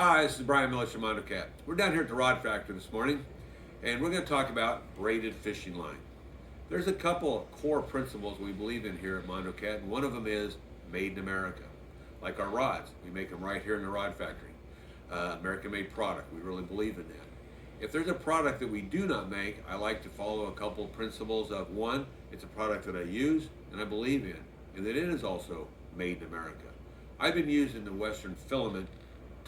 Hi, this is Bryan Mellage from MondoCat. We're down here at the Rod Factory this morning, and we're going to talk about braided fishing line. There's a couple of core principles we believe in here at MondoCat, and one of them is made in America. Like our rods, we make them right here in the Rod Factory. American-made product, we really believe in that. If there's a product that we do not make, I like to follow a couple of principles of one, it's a product that I use and I believe in, and that it is also made in America. I've been using the Western Filament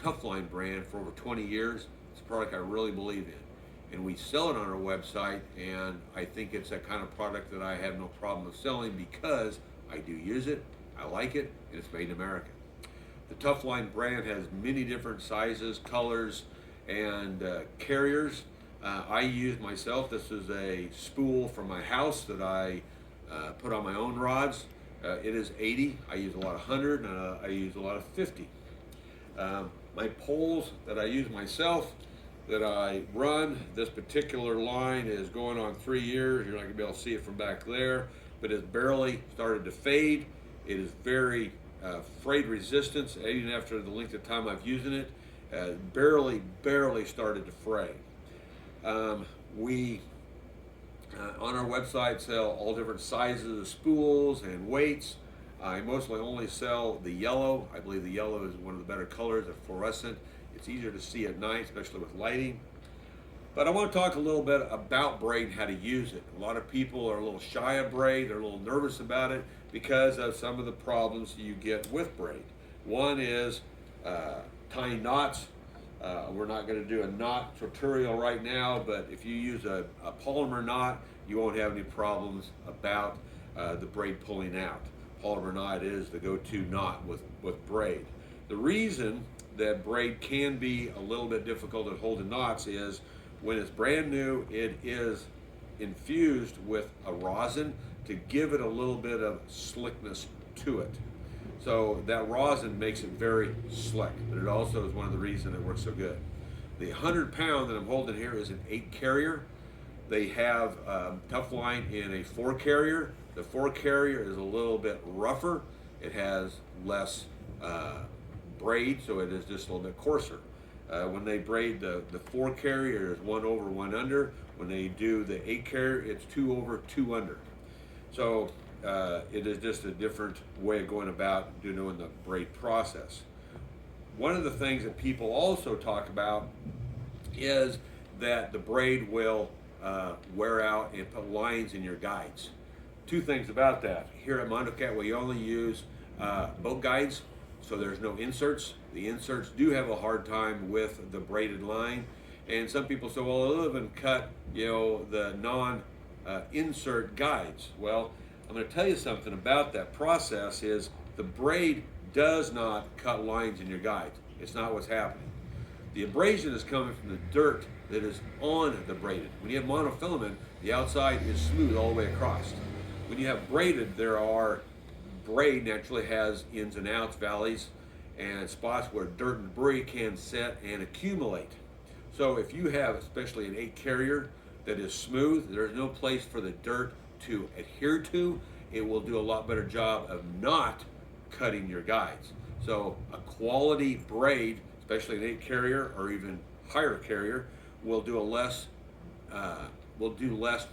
Tuf-Line brand for over 20 years. It's a product I really believe in. And we sell it on our website, and I think it's that kind of product that I have no problem with selling because I do use it, I like it, and it's made in America. The TufLine brand has many different sizes, colors, and carriers. I use myself, this is a spool from my house that I put on my own rods. It is 80, I use a lot of 100, and I use a lot of 50. My poles that I use myself, that I run, this particular line is going on 3 years. You're not going to be able to see it from back there, but it's barely started to fade. It is very frayed resistance, even after the length of time I've using it. Barely started to fray. We on our website sell all different sizes of spools and weights. I mostly only sell the yellow. I believe the yellow is one of the better colors, a fluorescent. It's easier to see at night, especially with lighting. But I want to talk a little bit about braid and how to use it. A lot of people are a little shy of braid, they're a little nervous about it because of some of the problems you get with braid. One is tying knots. We're not going to do a knot tutorial right now, but if you use a polymer knot, you won't have any problems about the braid pulling out. Polymer knot is the go-to knot with braid. The reason that braid can be a little bit difficult at holding knots is when it's brand new, it is infused with a rosin to give it a little bit of slickness to it. So that rosin makes it very slick, but it also is one of the reasons it works so good. The 100-pound that I'm holding here is an 8 carrier. They have TufLine in a 4 carrier. The 4 carrier is a little bit rougher. It has less braid, so it is just a little bit coarser. When they braid the 4 carrier is 1 over, 1 under. When they do the 8 carrier, it's 2 over, 2 under. So it is just a different way of going about doing the braid process. One of the things that people also talk about is that the braid will wear out and put lines in your guides. Two things about that. Here at MondoCat, we only use boat guides, so there's no inserts. The inserts do have a hard time with the braided line, and some people say, well, they'll even cut, the non-insert guides. Well, I'm going to tell you something about that process is the braid does not cut lines in your guides. It's not what's happening. The abrasion is coming from the dirt that is on the braided. When you have monofilament, the outside is smooth all the way across. When you have braided, braid naturally has ins and outs, valleys, and spots where dirt and debris can set and accumulate. So if you have, especially an 8 carrier that is smooth, there's no place for the dirt to adhere to. It will do a lot better job of not cutting your guides. So a quality braid, especially an 8 carrier or even higher carrier, will do less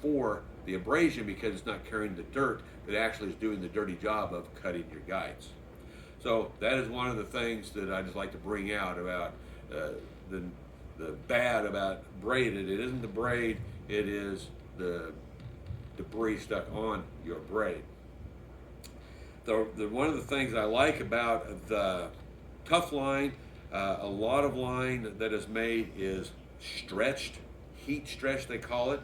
for the abrasion because it's not carrying the dirt that actually is doing the dirty job of cutting your guides. So that is one of the things that I just like to bring out about the bad about braided. It isn't the braid, it is the debris stuck on your braid. One of the things I like about the TufLine, a lot of line that is made is stretched, heat stretched they call it.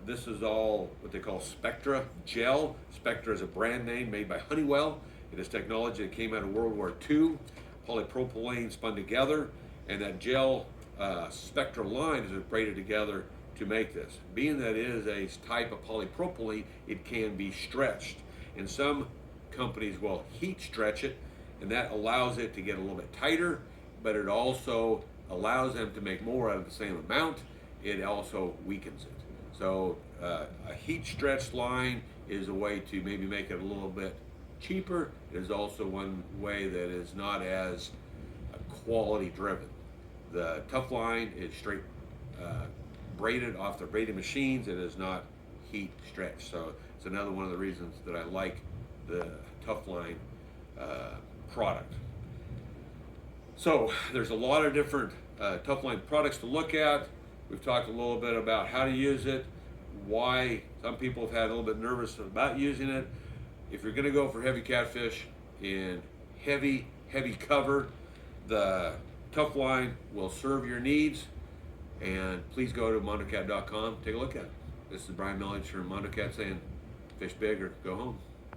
This is all what they call Spectra Gel. Spectra is a brand name made by Honeywell. It is technology that came out of World War II. Polypropylene spun together, and that gel Spectra line is braided together to make this. Being that it is a type of polypropylene, it can be stretched. And some companies will heat stretch it, and that allows it to get a little bit tighter, but it also allows them to make more out of the same amount. It also weakens it. So a heat stretched line is a way to maybe make it a little bit cheaper. It is also one way that is not as quality driven. The TufLine is straight braided off the braiding machines. It is not heat stretched. So it's another one of the reasons that I like the TufLine product. So there's a lot of different TufLine products to look at. We've talked a little bit about how to use it, why some people have had a little bit nervous about using it. If you're going to go for heavy catfish in heavy cover, the TufLine will serve your needs. And please go to MondoCat.com, take a look at it. This is Bryan Mellage from MondoCat saying, fish big or go home.